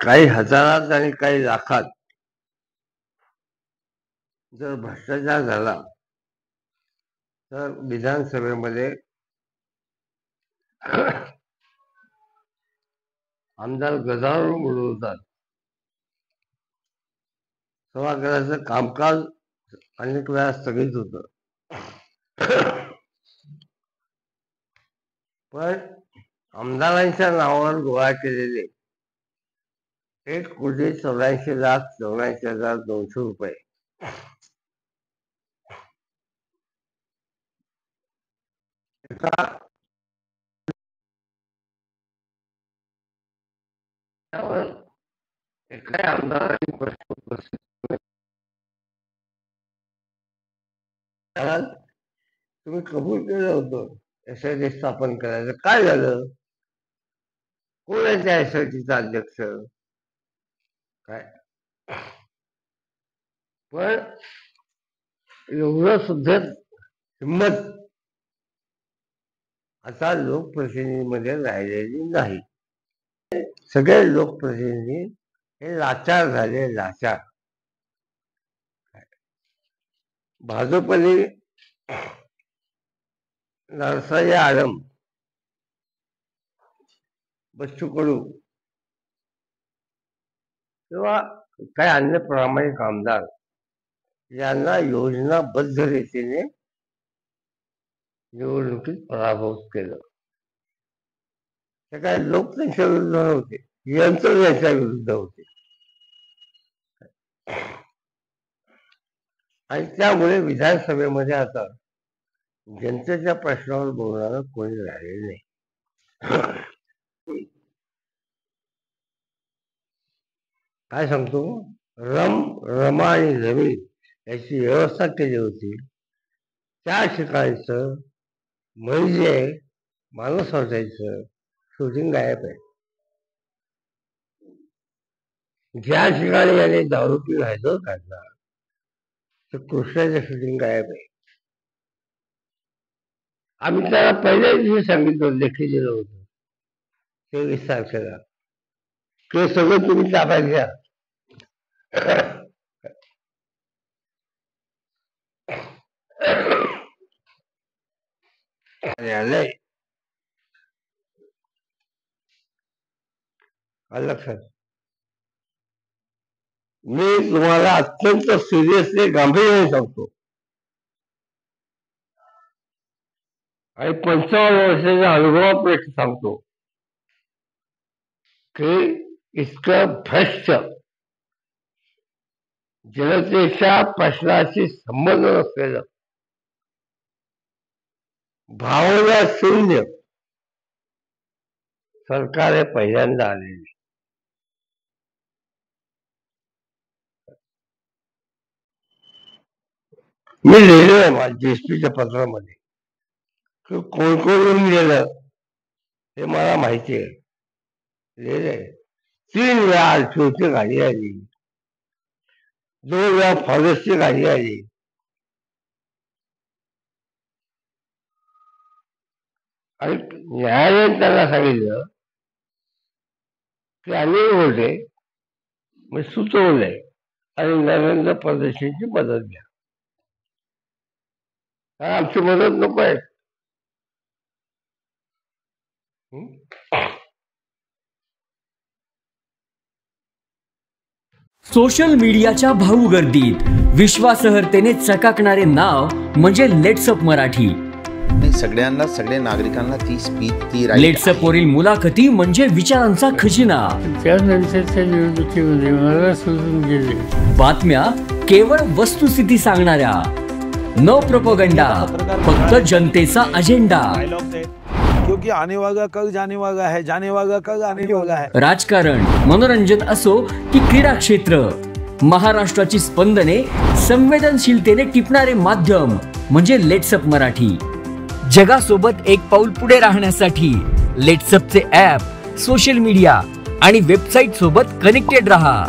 काही हजारात आणि काही लाखात जर भ्रष्टाचार झाला तर विधानसभेमध्ये आमदार गदारोळ बोलवतात. सभागृहाचं कामकाज अनेक वेळा स्थगित होतं. पण आमदारांच्या नावावर गोळा केलेले 1,84,84,200 रुपये एका आमदारांनी प्रश्न उपस्थित तुम्ही कबूल केलं होतं SIT स्थापन करायचं, काय झालं? कोण आहे त्या SITचा अध्यक्ष? काय पण एवढं सुद्धा हिंमत आता लोकप्रतिनिधीमध्ये राहिलेली नाही. सगळे लोकप्रतिनिधी हे लाचार झाले, लाचार. भाजपने नरसाई आलम, बच्चू कडू किंवा काही अन्य प्रामाणिक आमदार यांना योजनाबद्ध रीतीने निवडणुकीत पराभूत केलं. ते काय लोक त्यांच्या विरुद्ध नव्हते, यंत्र त्यांच्या विरुद्ध होते. आणि त्यामुळे विधानसभेमध्ये आता जनतेच्या प्रश्नावर बोलणारं कोणी राहिलेलं नाही. काय सांगतो, रमा आणि रमी याची व्यवस्था केली होती. त्या ठिकाणचं म्हणजे माणूस वाचायचं शूटिंग गायब आहे. ज्या ठिकाणी याने दारू पी व्हायचं काढला तर कृष्णाचं शूटिंग गायब आहे. आम्ही त्याला पहिल्याच दिवशी सांगितलं, लेखी दिलं होतं 23 तारखेला, ते सगळं तुम्ही ताब्यात घ्या. आलंय लक्षात. मी तुम्हाला अत्यंत सिरियसली गांभीर्याने सांगतो आणि 55 वर्षाच्या अनुभवापेक्षा सांगतो की इतकं भ्रष्ट, जनतेच्या प्रश्नाशी संबंध नसलेलं, भावना शून्य सरकार हे पहिल्यांदा आलेले. मी लिहिलोय माझ्या JSPच्या पत्रामध्ये की कोण कोण येऊन गेलं हे मला माहिती आहे. लिहिलंय 3 वेळा आरटीओची गाडी आली, 2 वेळा फॉरेस्टची गाडी आली. आणि न्यायालयाने त्यांना सांगितलं की अनिल होते मी सुचवलंय आणि नरेंद्र परदेशींची मदत घ्या, आमची मदत नको आहे. सोशल मीडियाच्या भाऊ गर्दीत विश्वासार्हतेने चकाकणारे नाव म्हणजे लेट्सअप मराठी. सगळ्यांना, सगळ्या नागरिकांना ती स्पीच, ती लेट्सअप वरील मुलाखती म्हणजे विचारांचा खजिना. त्यानंतरच्या निवडणुकीमध्ये मला सोडून गेले. बातम्या केवळ वस्तुस्थिती सांगणाऱ्या, न प्रोपगंडा, फक्त जनतेचा अजेंडा. क्योंकि आने वाला कल जाने वाला है, जाने वाला कल आने वाला है. राजकारण, मनोरंजन असो की क्रीडा क्षेत्र, महाराष्ट्राची स्पंदने संवेदनशीलतेने टिपणारे माध्यम म्हणजे लेट्सअप मराठी. जगासोबत एक पाऊल पुढे राहण्यासाठी लेट्सअपचे ॲप, सोशल मीडिया आणि वेबसाईट सोबत कनेक्टेड रहा.